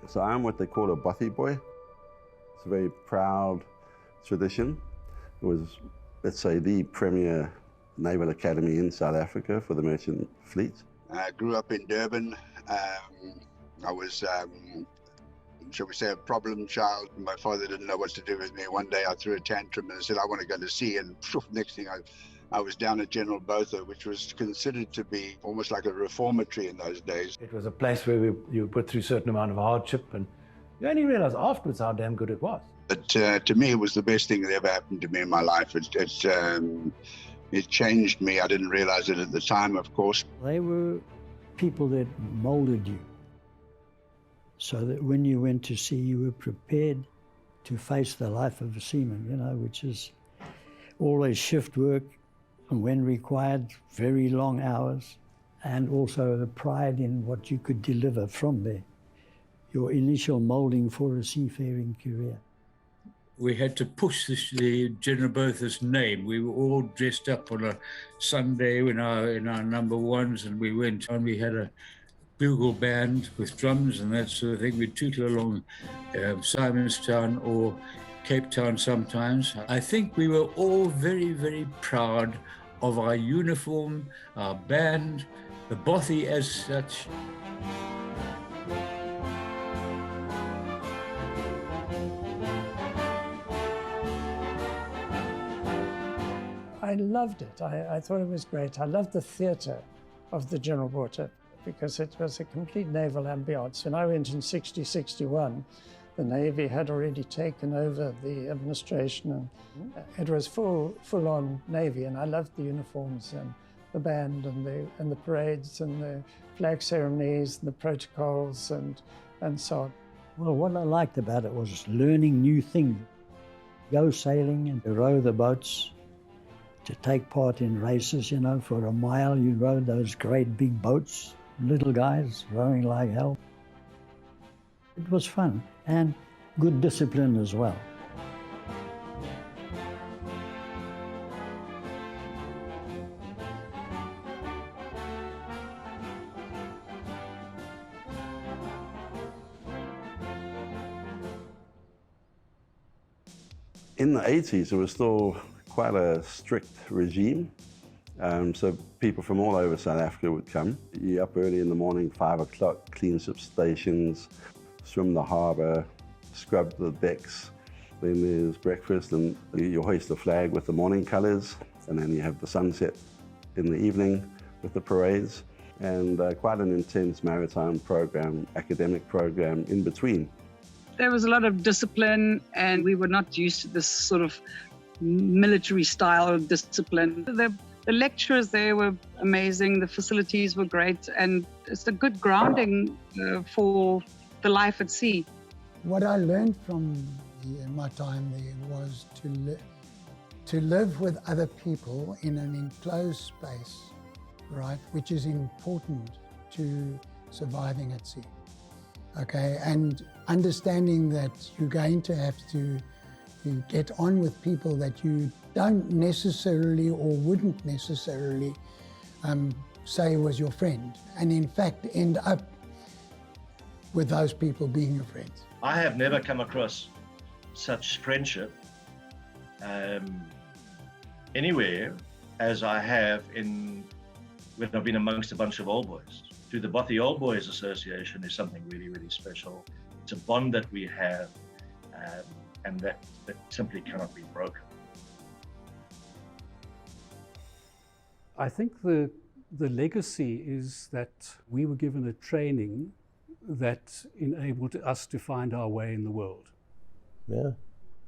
So I'm what they call a bothy boy. It's a very proud tradition. It was, let's say, the premier naval academy in South Africa for the merchant fleet. I grew up in Durban. I was, shall we say, a problem child. My father didn't know what to do with me. One day I threw a tantrum and said, I want to go to sea. And next thing I was down at General Botha, which was considered to be almost like a reformatory in those days. It was a place where you put through a certain amount of hardship, and you only realize afterwards how damn good it was. But to me, it was the best thing that ever happened to me in my life. It changed me. I didn't realize it at the time, of course. They were people that molded you, so that when you went to sea, you were prepared to face the life of a seaman, you know, which is always shift work, and when required, very long hours, and also the pride in what you could deliver from there. Your initial molding for a seafaring career. We had to push the General Botha's name. We were all dressed up on a Sunday in our number ones, and we went and we had a bugle band with drums and that sort of thing. We'd tootle along Simonstown or Cape Town sometimes. I think we were all very, very proud of our uniform, our band, the bothy as such. I loved it. I thought it was great. I loved the theatre of the General Botha because it was a complete naval ambience. When I went in 60-61, the Navy had already taken over the administration, and it was full-on Navy, and I loved the uniforms and the band and the parades and the flag ceremonies and the protocols and so on. Well, what I liked about it was learning new things. Go sailing and to row the boats, to take part in races, you know, for a mile you rowed those great big boats, little guys rowing like hell. It was fun and good discipline as well. In the 80s, it was still quite a strict regime. So people from all over South Africa would come. You're up early in the morning, 5 o'clock, clean ship stations, swim the harbour, scrub the decks. Then there's breakfast and you hoist the flag with the morning colours, and then you have the sunset in the evening with the parades, and quite an intense maritime program, academic program in between. There was a lot of discipline, and we were not used to this sort of military style of discipline. The lecturers there were amazing, the facilities were great, and it's a good grounding for the life at sea. What I learned from my time there was to live with other people in an enclosed space, right, which is important to surviving at sea. Okay, and understanding that you're going to have to get on with people that you don't necessarily or wouldn't necessarily say was your friend, and in fact end up with those people being your friends. I have never come across such friendship anywhere as I have when I've been amongst a bunch of old boys. The Bothy Old Boys Association is something really, really special. It's a bond that we have, and that simply cannot be broken. I think the legacy is that we were given a training that enabled us to find our way in the world. Yeah,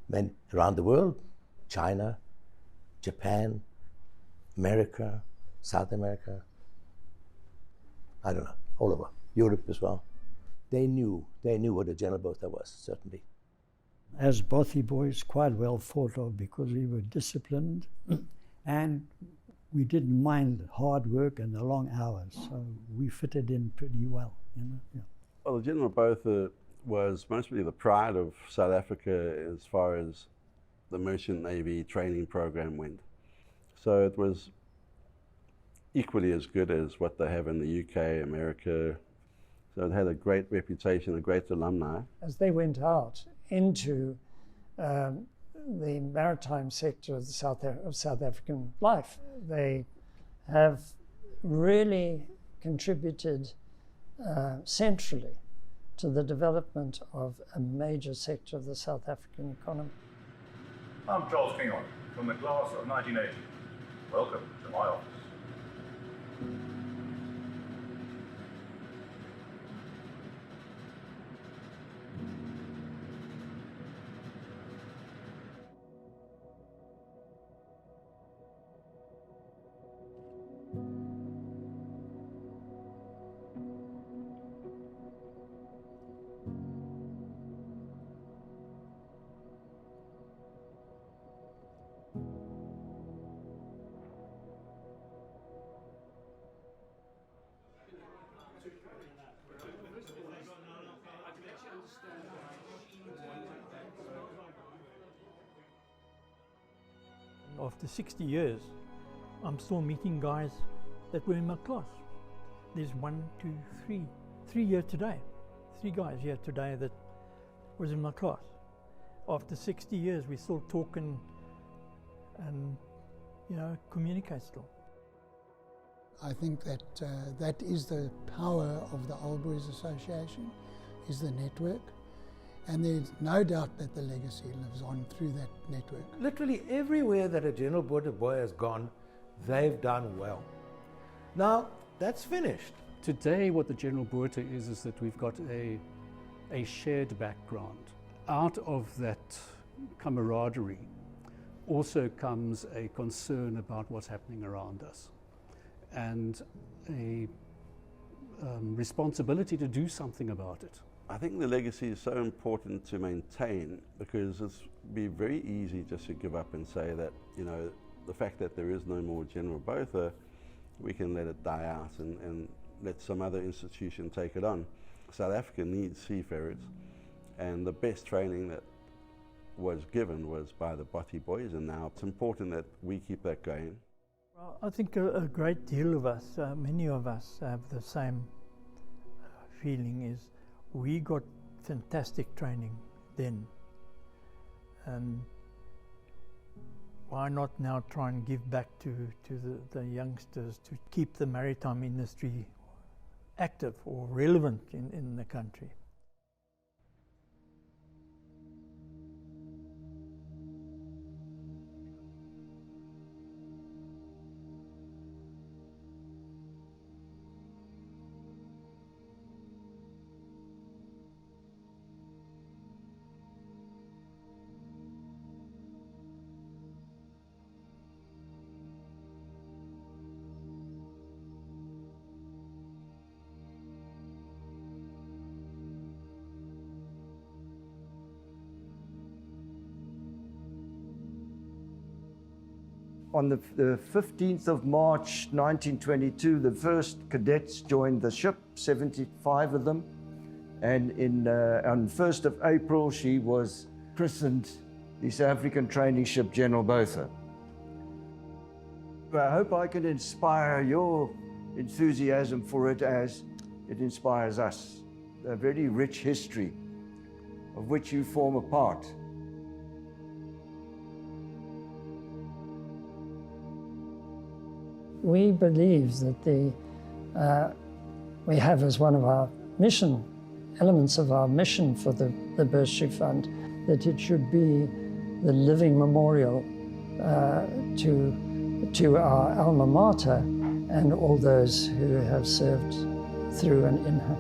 men around the world, China, Japan, America, South America, I don't know, all over, Europe as well. They knew what a General Botha was, certainly. As Bothy boys, quite well thought of because we were disciplined and we didn't mind hard work and the long hours, so we fitted in pretty well, you know. Yeah. Well, the General Botha was mostly the pride of South Africa as far as the Merchant Navy training program went. So it was equally as good as what they have in the UK, America, So it had a great reputation, a great alumni. As they went out into the maritime sector of South African life, they have really contributed centrally to the development of a major sector of the South African economy. I'm Charles Kingon from the class of 1980. Welcome to my office. After 60 years, I'm still meeting guys that were in my class. There's 3 here today. 3 guys here today that was in my class. After 60 years, we still talk and communicate still. I think that that is the power of the Old Boys Association, is the network. And there's no doubt that the legacy lives on through that network. Literally everywhere that a General Botha boy has gone, they've done well. Now, that's finished. Today, what the General Botha is that we've got a shared background. Out of that camaraderie also comes a concern about what's happening around us and a responsibility to do something about it. I think the legacy is so important to maintain because it's be very easy just to give up and say that, the fact that there is no more General Botha, we can let it die out and let some other institution take it on. South Africa needs seafarers, and the best training that was given was by the Botha boys, and now it's important that we keep that going. Well, I think a great deal of us, many of us have the same feeling is we got fantastic training then, and why not now try and give back to the youngsters to keep the maritime industry active or relevant in the country. On the 15th of March 1922, the first cadets joined the ship, 75 of them. And on 1st of April, she was christened the South African training ship General Botha. I hope I can inspire your enthusiasm for it as it inspires us. A very rich history of which you form a part. We believe that we have as one of our elements of our mission for the Bursary Fund, that it should be the living memorial to our alma mater and all those who have served through and in her.